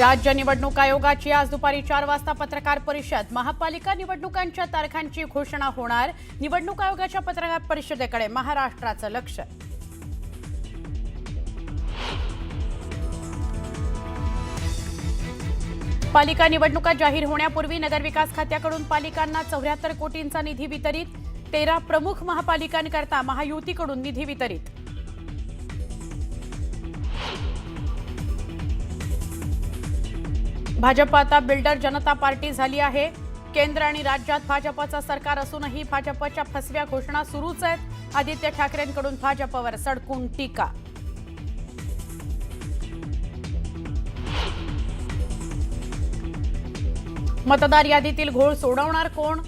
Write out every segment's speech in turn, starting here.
राज्य निवडणूक आयोगाची आज दुपारी 4 वाजता पत्रकार परिषद। महापालिका निवडणुकांच्या तारखांची घोषणा होणार। निवडणूक आयोगाच्या पत्रकार परिषदेकडे महाराष्ट्राचं लक्ष। पालिका निवडणुका जाहीर होण्यापूर्वी नगरविकास खात्याकडून पालिकांना 74 कोटींचा निधी वितरित। 13 प्रमुख महापालिकांकरता महायुतीकडून निधी वितरित। भाजप आता बिल्डर जनता पार्टी झाली आहे। केंद्र आणि राज्यात भाजपचं सरकार असूनही भाजपच्या फसव्या घोषणा सुरूच आहेत। आदित्य ठाकरेंकडून भाजपवर सडकून टीका। मतदार यादीतील घोळ सोडवणार कोण?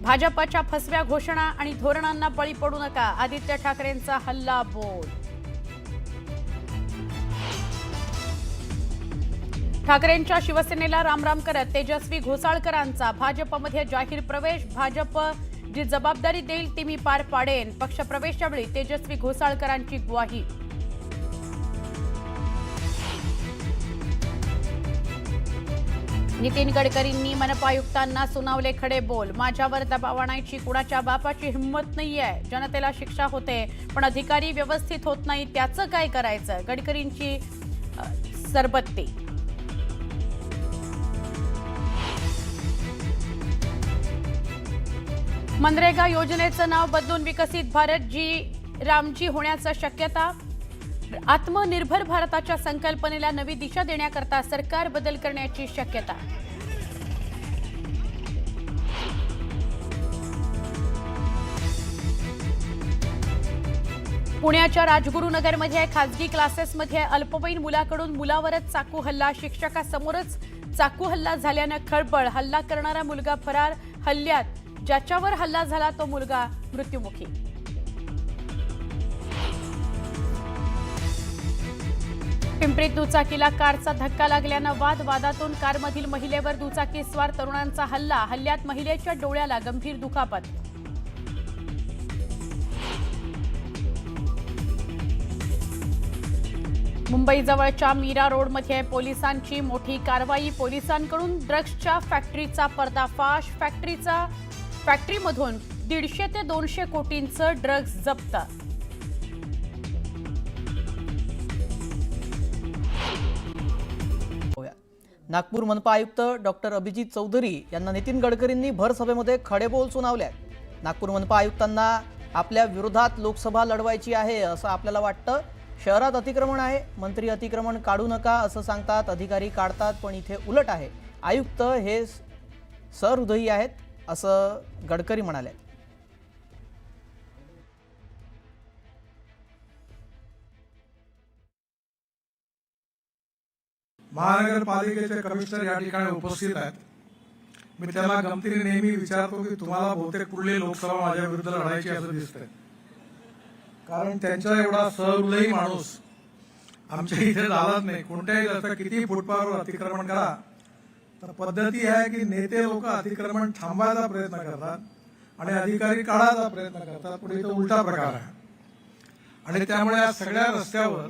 भाजपच्या फसव्या घोषणा आणि धोरणांना बळी पडू नका, आदित्य ठाकरेंचा हल्ला बोल। ठाकरेंच्या शिवसेनेला रामराम करत तेजस्वी घोसाळकरांचा भाजपमध्ये जाहीर प्रवेश। भाजप जी जबाबदारी देईल ती मी पार पाडेन, पक्षप्रवेशाच्या वेळी तेजस्वी घोसाळकरांची ग्वाही। नितीन गडकरींनी मनपा आयुक्तांना सुनावले खडे बोल। माझ्यावर दबाव आणायची कुणाच्या बापाची हिंमत नाहीये। जनतेला शिक्षा होते पण अधिकारी व्यवस्थित होत नाही, त्याचं काय करायचं? गडकरींची सरबत्ती। मनरेगा योजनेचं नाव बदलून विकसित भारत जी रामजी होण्याची शक्यता। आत्मनिर्भर भारताच्या संकल्पनेला नवी दिशा देण्याकरता सरकार बदल करण्याची शक्यता। पुण्याच्या राजगुरुनगरमध्ये खासगी क्लासेसमध्ये अल्पवयीन मुलाकडून मुलावरच चाकू हल्ला। शिक्षकासमोरच चाकू हल्ला झाल्यानं खळबळ। हल्ला करणारा मुलगा फरार। हल्ल्यात ज्याच्यावर हल्ला झाला तो मुलगा मृत्युमुखी। पिंपरीत दुचाकीला कारचा धक्का लागल्यानं वादातून कारमधील महिलेवर दुचाकी स्वार तरुणांचा हल्ला। हल्ल्यात महिलेच्या डोळ्याला गंभीर दुखापत। मुंबईजवळच्या मीरा रोडमध्ये पोलिसांची मोठी कारवाई। पोलिसांकडून ड्रग्सच्या फॅक्टरीचा पर्दाफाश। फॅक्टरीमधून 150 ते 200 कोटींचं ड्रग्स जप्त। नागपूर मनपा आयुक्त डॉक्टर अभिजित चौधरी यांना नितीन गडकरींनी भर सभेमध्ये खडेबोल सुनावले। नागपूर मनपा आयुक्तांना आपल्या विरोधात लोकसभा लढवायची आहे असं आपल्याला वाटतं। शहरात अतिक्रमण आहे, मंत्री अतिक्रमण काढू नका असं सांगतात, अधिकारी काढतात, पण इथे उलट आहे। आयुक्त हे सहृदयी आहेत असं गडकरी म्हणाले। महानगरपालिकेचे कमिशनर या ठिकाणी उपस्थित आहेत। मी त्यांना गमतीने नेहमी विचारतो की तुम्हाला बहुतेक पुढली लोकसभा माझ्या विरुद्ध लढायची असं दिसतंय, कारण त्यांचा एवढा सहृदयी माणूस आमच्या इथे झालाच नाही। कोणत्याही रस्त्यावर किती फुटपाथवर अतिक्रमण करा, तर पद्धती आहे की नेते लोक अतिक्रमण थांबवायचा प्रयत्न करतात आणि अधिकारी काढायचा प्रयत्न करतात, पण इथं उलटा प्रकार आहे। आणि त्यामुळे या सगळ्या रस्त्यावर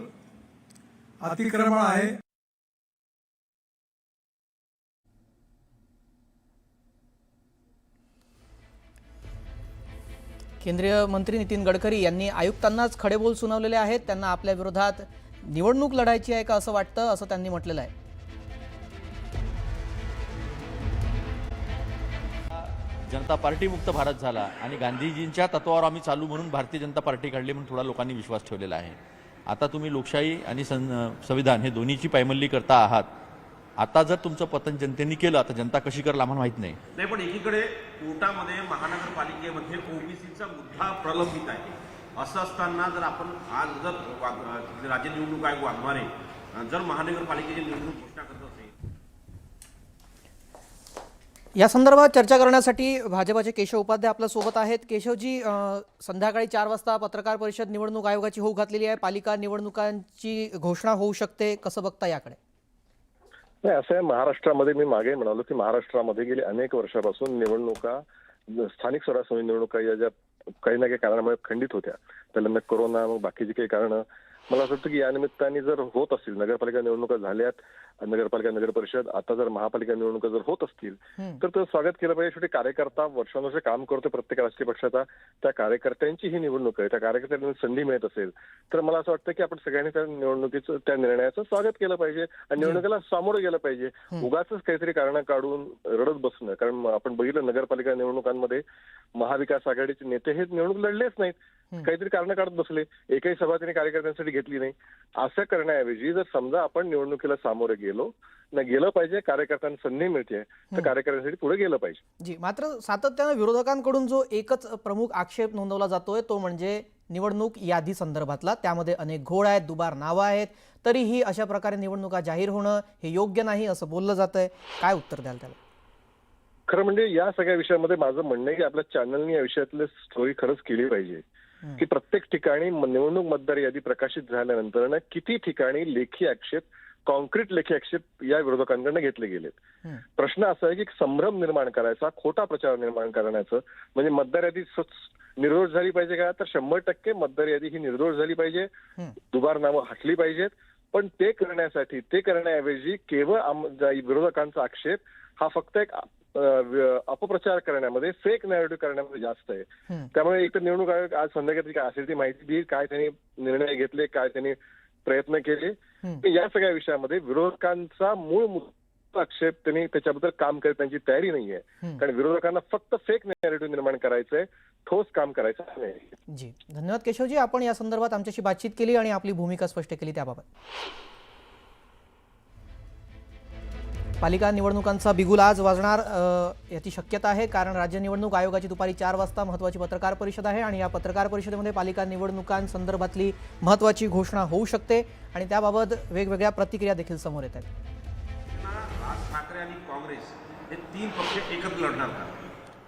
अतिक्रमण आहे। केंद्रीय मंत्री नितीन गडकरी यांनी आयुक्तांनाच खडेबोल सुनावलेले आहेत। त्यांना आपल्या विरोधात निवडणूक लढायची आहे का असं वाटतं, असं त्यांनी म्हटलेलं आहे। जनता पार्टी मुक्त भारत झाला आणि गांधीजींच्या तत्वावर आम्ही चालू म्हणून भारतीय जनता पार्टी काढली म्हणून थोडा लोकांनी विश्वास ठेवलेला आहे। आता तुम्ही लोकशाही आणि संविधान हे दोन्हीची पायमल्ली करता आहात। आता जर तुमचं पतन जनतेने केलं, आता जनता कशी करेल आम्हाला माहित नाही। पण एकीकडे कोर्टामध्ये महानगरपालिकेमध्ये ओबीसीचा मुद्दा प्रलंबित आहे। असं असताना जर आपण आज जर राज्य निवडणूक आयोग वागणारे जर महानगरपालिकेची निवडणूक घोषणा करत असेल, या संदर्भात चर्चा करण्यासाठी भाजपाचे केशव उपाध्याय आपल्या सोबत आहेत। केशवजी, संध्याकाळी 4 वाजता पत्रकार परिषद निवडणूक आयोगाची होऊ घातलेली आहे। पालिका निवडणुकांची घोषणा होऊ शकते, कसं बघता याकडे? नाही, असं आहे, महाराष्ट्रामध्ये मी मागे म्हणालो की महाराष्ट्रामध्ये गेली अनेक वर्षापासून निवडणुका, स्थानिक स्वराज्य निवडणुका या ज्या काही ना काही कारणामुळे खंडित होत्या, पहिल्यांदा कोरोना, मग बाकीची काही कारणं, मला असं वाटतं की या निमित्ताने जर होत असतील, नगरपालिका निवडणुका झाल्यात, नगरपालिका नगर परिषद, आता जर महापालिका निवडणुका जर होत असतील तर ते स्वागत केलं पाहिजे. शेवटी कार्यकर्ता वर्षानुवर्ष काम करतो प्रत्येक राजकीय पक्षाचा, त्या कार्यकर्त्यांची ही निवडणूक आहे, त्या कार्यकर्त्यांना संधी मिळत असेल तर मला असं वाटतं की आपण सगळ्यांनी त्या निवडणुकीचं, त्या निर्णयाचं स्वागत केलं पाहिजे आणि निवडणुकीला सामोरं गेलं पाहिजे. उगाच काहीतरी कारण काढून रडत बसणं, कारण आपण बघितलं नगरपालिका निवडणुकांमध्ये महाविकास आघाडीचे नेते हे निवडणूक लढलेच नाहीत, काहीतरी कारण काढत बसले, एकही सभा त्यांनी कार्यकर्त्यांसाठी घेतली नाही. असं करण्याऐवजी जर समजा आपण निवडणुकीला सामोरे गेलं पाहिजे, कार्यकर्त्यांना संधी मिळते तर कार्यकर्त्यांसाठी पुढे गेलं पाहिजे. जी, मात्र सातत्यानं विरोधकांकडून जो एकच प्रमुख आक्षेप नोंदवला जातोय तो म्हणजे निवडणूक यादी संदर्भातला. त्यामध्ये अनेक घोळ आहेत, दुबार नावं आहेत, तरीही अशा प्रकारे निवडणुका जाहीर होणं हे योग्य नाही असं बोललं जातंय. काय उत्तर द्याल त्याला? खरं म्हणजे या सगळ्या विषयामध्ये माझं म्हणणं आहे की आपल्या चॅनलनी या विषयातली स्टोरी खरंच केली पाहिजे की प्रत्येक ठिकाणी निवडणूक मतदार यादी प्रकाशित झाल्यानंतर किती ठिकाणी लेखी आक्षेप, कॉन्क्रीट लेखी आक्षेप या विरोधकांकडून घेतले गेलेत. प्रश्न असा आहे की संभ्रम निर्माण करायचा, खोटा प्रचार निर्माण करण्याचं, म्हणजे मतदार यादी निर्दोष झाली पाहिजे का, तर 100% मतदार यादी ही निर्दोष झाली पाहिजे, दुबार नावं हटली पाहिजेत. पण ते करण्याऐवजी केवळ विरोधकांचा आक्षेप हा फक्त एक अपप्रचार करण्यामध्ये, फेक नॅरेटिव्ह करण्यामध्ये जास्त आहे. त्यामुळे एक तर निवडणूक आयोग आज संध्याकाळी काय असेल ती माहिती देईल, काय त्यांनी निर्णय घेतले, काय त्यांनी प्रयत्न केले. या सगळ्या विषयामध्ये विरोधकांचा मूळ आक्षेप त्यांनी त्याच्याबद्दल काम करत त्यांची तयारी नाहीये, कारण विरोधकांना फक्त फेक नॅरेटिव्ह निर्माण करायचंय, ठोस काम करायचं नाही. जी, धन्यवाद केशवजी, आपण या संदर्भात आमच्याशी बातचीत केली आणि आपली भूमिका स्पष्ट केली त्याबाबत. पालिका निवडणुकांचा बिगुल आज वाजणार याची शक्यता आहे, कारण राज्य निवडणूक आयोगाची दुपारी 4 वाजता महत्त्वाची पत्रकार परिषद आहे आणि या पत्रकार परिषदेमध्ये पालिका निवडणुकांसंदर्भातली महत्त्वाची घोषणा होऊ शकते आणि त्याबाबत वेगवेगळ्या प्रतिक्रिया देखील समोर येत आहेत. राज ठाकरे आणि काँग्रेस हे 3 पक्ष एकत्र लढणार का?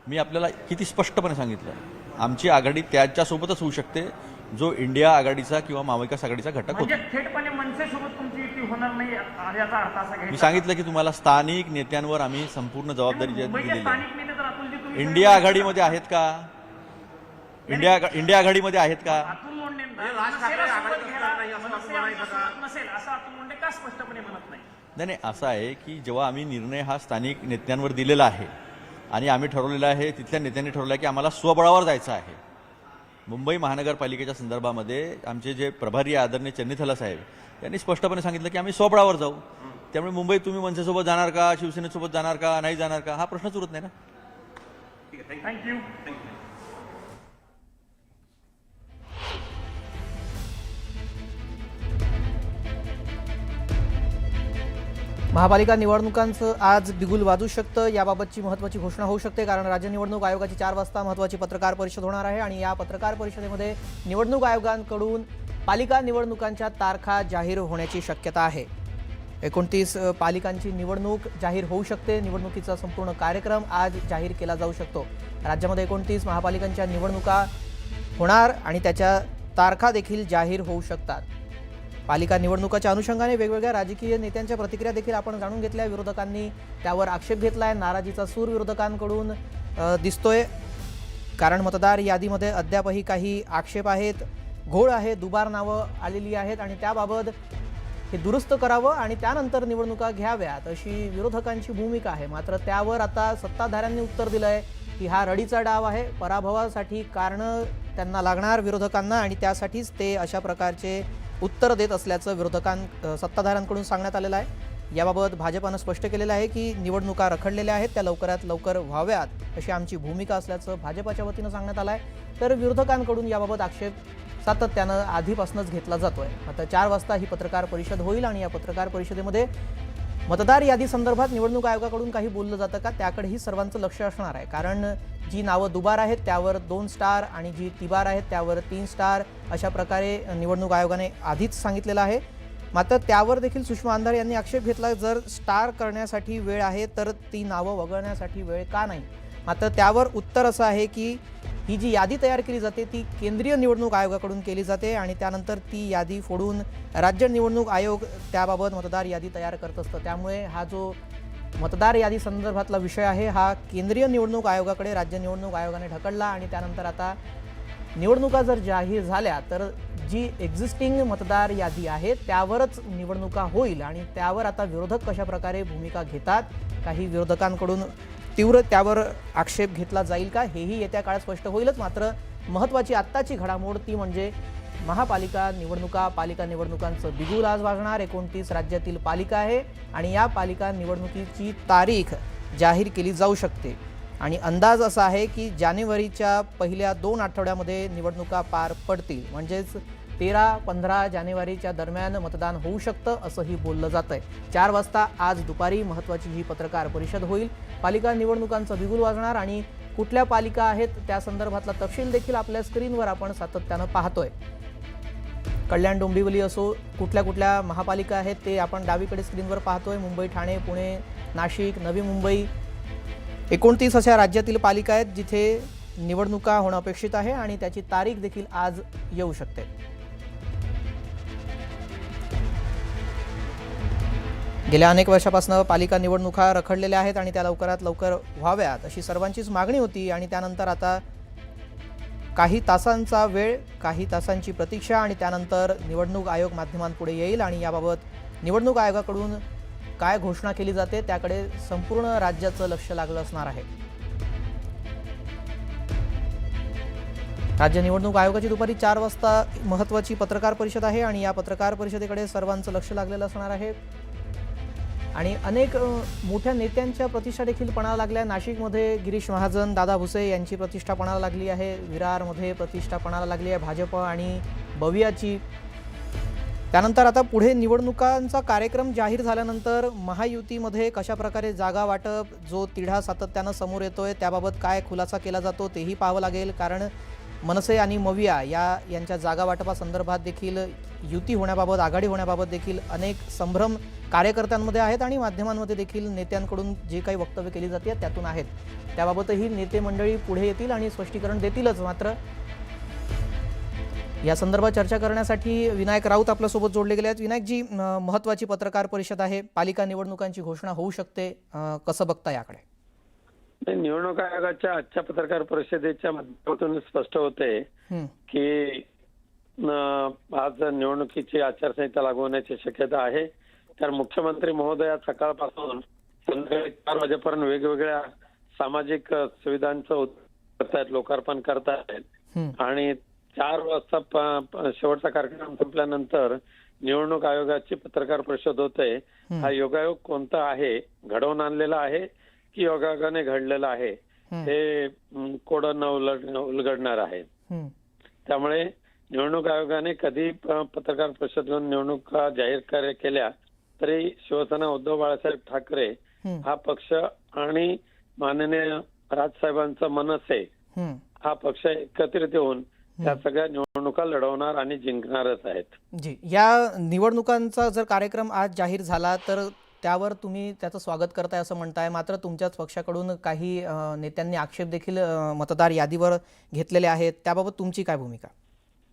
मी आपल्याला किती स्पष्टपणे सांगितलं, आमची आघाडी त्याच्यासोबतच होऊ शकते जो इंडिया आघाडीचा किंवा महाविकास आघाडीचा घटक होता. थेटपणे मनसेसोबत तुमची युती होणार नाही याचा अर्थ असा घ्यायचा. मी सांगितलं की तुम्हाला स्थानिक नेत्यांवर आम्ही संपूर्ण जबाबदारी दिलेली आहे. स्थानिक नेते तर अतुलजी तुम्ही इंडिया आघाडीमध्ये आहेत का? इंडिया आघाडीमध्ये आहेत का? अतुल मुंडे राज ठाकरे आघाडीत असणार नाही असं आपण म्हणायचं का? नसेल असं अतुल मुंडे का स्पष्टपणे म्हणत नाही? नाही, असं आहे की जेव्हा आम्ही निर्णय हा स्थानिक नेत्यांवर दिलेला आहे आणि आम्ही ठरवलेलं आहे, तिथल्या नेत्यांनी ठरवलं आहे की आम्हाला स्वबळावर जायचं आहे. मुंबई महानगरपालिकेच्या संदर्भामध्ये आमचे जे प्रभारी आदरणीय चन्नीथला साहेब यांनी स्पष्टपणे सांगितलं की आम्ही स्वबळावर जाऊ. त्यामुळे मुंबईत तुम्ही मनसेसोबत जाणार का, शिवसेनेसोबत जाणार का, नाही जाणार का, हा प्रश्नच उरत नाही ना. थँक्यू. महापालिका निवडणुकांचं आज बिगुल वाजू शकतं, याबाबतची महत्त्वाची घोषणा होऊ शकते, कारण राज्य निवडणूक आयोगाची 4 वाजता महत्त्वाची पत्रकार परिषद होणार आहे आणि या पत्रकार परिषदेमध्ये निवडणूक आयोगांकडून पालिका निवडणुकांच्या तारखा जाहीर होण्याची शक्यता आहे. 29 पालिकांची निवडणूक जाहीर होऊ शकते. निवडणुकीचा संपूर्ण कार्यक्रम आज जाहीर केला जाऊ शकतो. राज्यामध्ये 29 महापालिकांच्या निवडणुका होणार आणि त्याच्या तारखा देखील जाहीर होऊ शकतात. पालिका निवडणुकाच्या अनुषंगाने वेगवेगळ्या राजकीय नेत्यांच्या प्रतिक्रिया देखील आपण जाणून घेतल्या. विरोधकांनी त्यावर आक्षेप घेतलाय, नाराजीचा सूर विरोधकांकडून दिसतोय, कारण मतदार यादीमध्ये अद्यापही काही आक्षेप आहेत, घोळ आहे, दुबार नावं आलेली आहेत आणि त्याबाबत हे दुरुस्त करावं आणि त्यानंतर निवडणुका घ्याव्यात अशी विरोधकांची भूमिका आहे. मात्र त्यावर आता सत्ताधाऱ्यांनी उत्तर दिलंय की हा रडीचा डाव आहे, पराभवासाठी कारणं त्यांना लागणार विरोधकांना आणि त्यासाठीच ते अशा प्रकारचे उत्तर देत असल्याचं सत्ताधाऱ्यांकडून सांगण्यात आलेलं आहे. याबाबत भाजपानं स्पष्ट केलेलं आहे की निवडणुका रखडलेल्या आहेत, त्या लवकरात लवकर व्हाव्यात अशी आमची भूमिका असल्याचं भाजपाच्या वतीनं सांगण्यात आलं आहे. तर विरोधकांकडून याबाबत आक्षेप सातत्यानं आधीपासूनच घेतला जातोय. आता 4 वाजता ही पत्रकार परिषद होईल आणि या पत्रकार परिषदेमध्ये मतदार यादी संदर्भात निवडणूक आयोगाकडून काही बोललं जातं का, त्याकडेही सर्वांचं लक्ष असणार आहे. कारण जी नावं दुबार आहेत त्यावर 2 स्टार आणि जी तिबार आहेत त्यावर 3 स्टार अशा प्रकारे निवडणूक आयोगाने आधीच सांगितलेलं आहे. मात्र त्यावर देखील सुषमा अंधारे यांनी आक्षेप घेतला, जर स्टार करण्यासाठी वेळ आहे तर ती नावं वगळण्यासाठी वेळ का नाही. मात्र त्यावर उत्तर असं आहे की ही जी यादी तयार केली जाते ती केंद्रीय निवडणूक आयोगाकडून केली जाते आणि त्यानंतर ती यादी फोडून राज्य निवडणूक आयोग त्याबाबत मतदार यादी तयार करत असतं. त्यामुळे हा जो मतदार यादी संदर्भातला विषय आहे हा केंद्रीय निवडणूक आयोगाकडे राज्य निवडणूक आयोगाने ढकलला आणि त्यानंतर आता निवडणुका जर जाहीर झाल्या तर जी एक्झिस्टिंग मतदार यादी आहे त्यावरच निवडणुका होईल आणि त्यावर आता विरोधक कशा प्रकारे भूमिका घेतात, काही विरोधकांकडून तीव्र त्यावर आक्षेप घेतला जाईल का, हेही येत्या काळात स्पष्ट होईलच. मात्र महत्त्वाची आत्ताची घडामोड ती म्हणजे महापालिका निवडणुकांचं बिगुल आज वाजणार. 29 राज्यातील पालिका आहे आणि या पालिका निवडणुकीची तारीख जाहीर केली जाऊ शकते आणि अंदाज असा आहे की जानेवारीच्या पहिल्या 2 आठवड्यामध्ये निवडणुका पार पडतील. म्हणजेच 13-15 जानेवारीच्या दरम्यान मतदान होऊ शकतं असंही बोललं जातंय. 4 वाजता आज दुपारी महत्त्वाची ही पत्रकार परिषद होईल. पालिका निवडणुकांचं बिगुल वाजणार आणि कुठल्या पालिका आहेत त्या संदर्भातला तपशील देखील आपल्या स्क्रीनवर आपण सातत्यानं पाहतोय. कल्याण डोंबिवली असो, कुठल्या महापालिका आहेत ते आपण डावीकडे स्क्रीनवर पाहतोय. मुंबई, ठाणे, पुणे, नाशिक, नवी मुंबई, 29 अशा राज्यातील पालिका आहेत जिथे निवडणुका होणं अपेक्षित आहे आणि त्याची तारीख देखील आज येऊ शकते. गेल्या अनेक वर्षापासून पालिका निवडणुका रखडलेल्या आहेत आणि त्या लवकरात लवकर व्हाव्यात अशी सर्वांचीच मागणी होती आणि त्यानंतर आता काही तासांचा वेळ, काही तासांची प्रतीक्षा आणि त्यानंतर निवडणूक आयोग माध्यमांपुढे येईल आणि याबाबत निवडणूक आयोगाकडून काय घोषणा केली जाते त्याकडे संपूर्ण राज्याचं लक्ष लागलं असणार आहे. राज्य निवडणूक आयोगाची दुपारी 4 वाजता महत्त्वाची पत्रकार परिषद आहे आणि या पत्रकार परिषदेकडे सर्वांचं लक्ष लागलेलं असणार आहे आणि अनेक मोठ्या नेत्यांच्या प्रतिष्ठा देखील पणाला लागल्या. नाशिकमध्ये गिरीश महाजन, दादा भुसे यांची प्रतिष्ठा पणाला लागली आहे. विरारमध्ये प्रतिष्ठा पणाला लागली आहे भाजप आणि बवियाची. त्यानंतर आता पुढे निवडणुकांचा कार्यक्रम जाहीर झाल्यानंतर महायुतीमध्ये कशा प्रकारे जागा वाटप, जो तिढा सातत्यानं समोर येतोय त्याबाबत काय खुलासा केला जातो तेही पाहावं लागेल. कारण मनसे आणि मविया यांच्या जागा वाटपासंदर्भात देखील युती होण्याबाबत, आघाडी होण्याबाबत देखील अनेक संभ्रम कार्यकर्त्यांमध्ये आहेत आणि माध्यमांमध्ये देखील नेत्यांकडून जे काही वक्तव्य केली जाते त्यातून आहेत. त्याबाबतही नेते मंडळी पुढे येतील आणि स्पष्टीकरण देतीलच. मात्र या संदर्भात चर्चा करण्यासाठी विनायक राऊत आपल्यासोबत जोडले गेले आहेत. विनायकजी, महत्त्वाची पत्रकार परिषद आहे, पालिका निवडणुकांची घोषणा होऊ शकते, कसं बघता याकडे? निवडणूक आयोगाच्या आजच्या पत्रकार परिषदेच्या माध्यमातून स्पष्ट होते की आज निवडणुकीची आचारसंहिता लागू होण्याची शक्यता आहे. तर मुख्यमंत्री महोदया सकाळपासून संध्याकाळी 4 वाजेपर्यंत वेगवेगळ्या सामाजिक सुविधांचं करतायत, लोकार्पण करतायत आणि 4 वाजता शेवटचा कार्यक्रम संपल्यानंतर निवडणूक आयोगाची पत्रकार परिषद होते. हा योगायोग कोणता आहे, घडवून आणलेला आहे की योगायोगाने घडलेला आहे, हे कोडं न उलगडणार आहे. त्यामुळे निवडणूक आयोगाने कधी पत्रकार परिषद घेऊन निवडणुका जाहीर केल्या तरी शिवसेना उद्धव बाळासाहेब ठाकरे हा पक्ष आणि माननीय राजसाहेबांचा मनसे हा पक्ष एकत्रित येऊन त्या सगळ्या निवडणुका लढवणार आणि जिंकणारच आहेत. जी, या निवडणुकांचा जर कार्यक्रम आज जाहीर झाला तर त्यावर तुम्ही त्याचं स्वागत करताय असं म्हणताय. मात्र तुमच्याच पक्षाकडून काही नेत्यांनी आक्षेप देखील मतदार यादीवर घेतलेले आहेत, त्याबाबत तुमची काय भूमिका?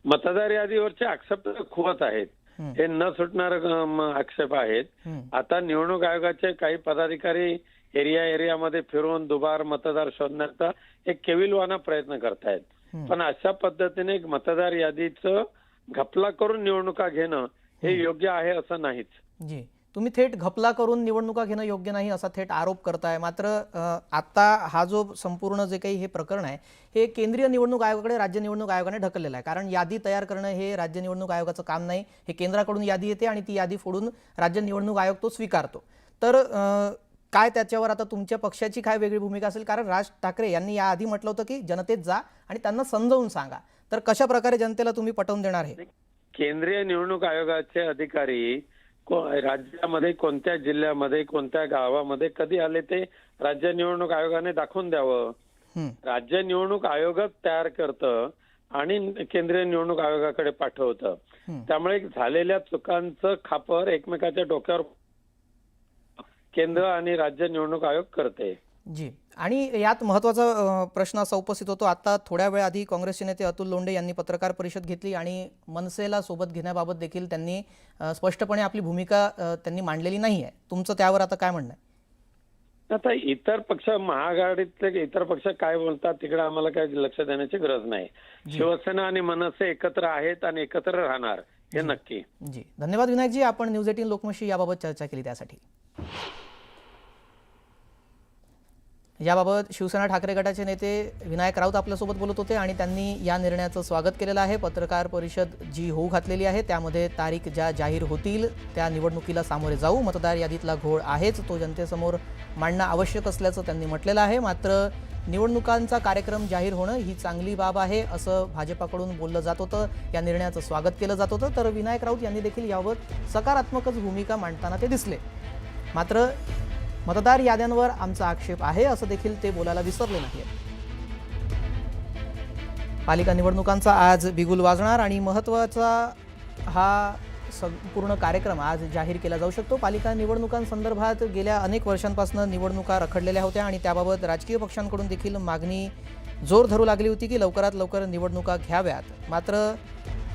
मतदार यादीवरचे आक्षेप खूपच आहेत, हे न सुटणारे आक्षेप आहेत. आता निवडणूक आयोगाचे काही पदाधिकारी एरियामध्ये फिरून दुबार मतदार शोधण्याचा एक केविलवाना प्रयत्न करतायत. पण अशा पद्धतीने मतदार यादीचं घपला करून निवडणुका घेणं हे योग्य आहे असं नाहीच. जी, तुम्ही थेट घपला करून निवडणुका घेणं योग्य नाही असा थेट आरोप करताय. मात्र आता हा जो संपूर्ण जे काही हे प्रकरण आहे हे केंद्रीय निवडणूक आयोगाकडे राज्य निवडणूक आयोगाने ढकललेलं आहे. कारण यादी तयार करणं हे राज्य निवडणूक आयोगाचं काम नाही, हे केंद्राकडून यादी येते आणि ती यादी फोडून राज्य निवडणूक आयोग तो स्वीकारतो. तर काय त्याच्यावर आता तुमच्या पक्षाची काय वेगळी भूमिका असेल? कारण राज ठाकरे यांनी याआधी म्हटलं होतं की जनतेत जा आणि त्यांना समजावून सांगा. तर कशा प्रकारे जनतेला तुम्ही पटवून देणार हे? केंद्रीय निवडणूक आयोगाचे अधिकारी राज्यामध्ये कोणत्या जिल्ह्यामध्ये कोणत्या गावामध्ये कधी आले ते राज्य निवडणूक आयोगाने दाखवून द्यावं. राज्य निवडणूक आयोगच तयार करतं आणि केंद्रीय निवडणूक आयोगाकडे पाठवतं. त्यामुळे झालेल्या चुकांचं खापर एकमेकाच्या डोक्यावर केंद्र आणि राज्य निवडणूक आयोग करते. जी, आणि यात महत्त्वाचा प्रश्न असा उपस्थित होतो. आता थोड्या वेळ आधी काँग्रेसचे नेते अतुल लोंढे यांनी पत्रकार परिषद घेतली आणि मनसेला सोबत घेण्याबाबत देखील त्यांनी स्पष्टपणे आपली भूमिका त्यांनी मांडलेली नाही आहे. तुमचं त्यावर आता काय म्हणणं आहे? आता इतर पक्ष महाआघाडीतले इतर पक्ष काय बोलतात तिकडे आम्हाला काही लक्ष देण्याची गरज नाही. शिवसेना आणि मनसे एकत्र आहेत आणि एकत्र राहणार हे नक्की. जी, धन्यवाद विनायकजी. आपण न्यूज 18 लोकमतशी याबाबत चर्चा केली त्यासाठी. याबाबत शिवसेना ठाकरे गटाचे नेते विनायक राऊत आपल्यासोबत बोलत होते आणि त्यांनी या निर्णयाचं स्वागत केलेलं आहे. पत्रकार परिषद जी होऊ घातलेली आहे त्यामध्ये तारीख ज्या जाहीर होतील त्या निवडणुकीला सामोरे जाऊ. मतदार यादीतला घोळ आहेच, तो जनतेसमोर मांडणं आवश्यक असल्याचं त्यांनी म्हटलेलं आहे. मात्र निवडणुकांचा कार्यक्रम जाहीर होणं ही चांगली बाब आहे असं भाजपाकडून बोललं जात होतं. या निर्णयाचं स्वागत केलं जात होतं. तर विनायक राऊत यांनी देखील याबाबत सकारात्मकच भूमिका मांडताना ते दिसले. मात्र मतदार याद्यांवर आमचा आक्षेप आहे असं देखील ते बोलायला विसरले नाही. पालिका निवडणुकांचा आज बिगुल वाजणार आणि महत्त्वाचा हा संपूर्ण कार्यक्रम आज जाहीर केला जाऊ शकतो. पालिका निवडणुकांसंदर्भात गेल्या अनेक वर्षांपासून निवडणुका रखडलेल्या होत्या आणि त्याबाबत राजकीय पक्षांकडून देखील मागणी जोर धरू लागली होती की लवकरात लवकर निवडणुका घ्याव्यात. मात्र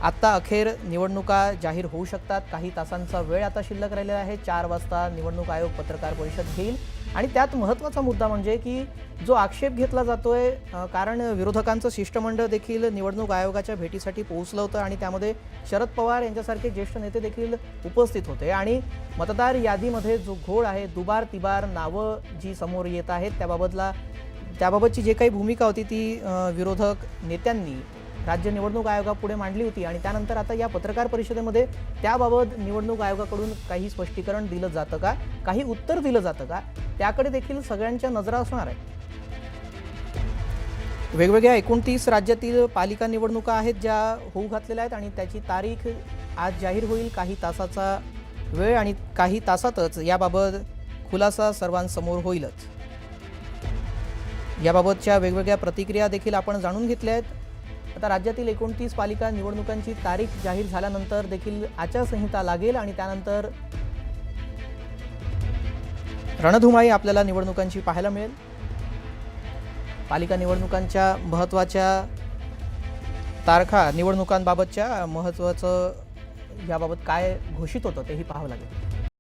आत्ता अखेर निवडणुका जाहीर होऊ शकतात. काही तासांचा वेळ आता शिल्लक राहिलेला आहे. 4 वाजता निवडणूक आयोग पत्रकार परिषद घेईल आणि त्यात महत्त्वाचा मुद्दा म्हणजे की जो आक्षेप घेतला जातोय, कारण विरोधकांचं शिष्टमंडळ देखील निवडणूक आयोगाच्या भेटीसाठी पोहोचलं होतं आणि त्यामध्ये शरद पवार यांच्यासारखे ज्येष्ठ नेते देखील उपस्थित होते आणि मतदार यादीमध्ये जो घोळ आहे, दुबार तिबार नावं जी समोर येत आहेत त्याबाबतची जे काही भूमिका होती ती विरोधक नेत्यांनी राज्य निवडणूक आयोगापुढे मांडली होती आणि त्यानंतर आता या पत्रकार परिषदेमध्ये त्याबाबत निवडणूक आयोगाकडून काही स्पष्टीकरण दिलं जातं का, काही उत्तर दिलं जातं का, त्याकडे देखील सगळ्यांच्या नजरा असणार आहे. वेगवेगळ्या 29 राज्यातील पालिका निवडणुका आहेत ज्या होऊ घातलेल्या आहेत आणि त्याची तारीख आज जाहीर होईल. काही तासाचा वेळ आणि काही तासातच याबाबत खुलासा सर्वांसमोर होईलच. याबाबतच्या वेगवेगळ्या प्रतिक्रिया देखील आपण जाणून घेतल्या आहेत. आता राज्यातील 29 पालिका निवडणुकांची तारीख जाहीर झाल्यानंतर देखील आचारसंहिता लागेल आणि त्यानंतर रणधुमाळी आपल्याला निवडणुकांची पाहायला मिळेल. पालिका निवडणुकांच्या महत्त्वाच्या तारखा, निवडणुकांबाबतच्या महत्त्वाचं याबाबत काय घोषित होतं तेही पाहावं लागेल.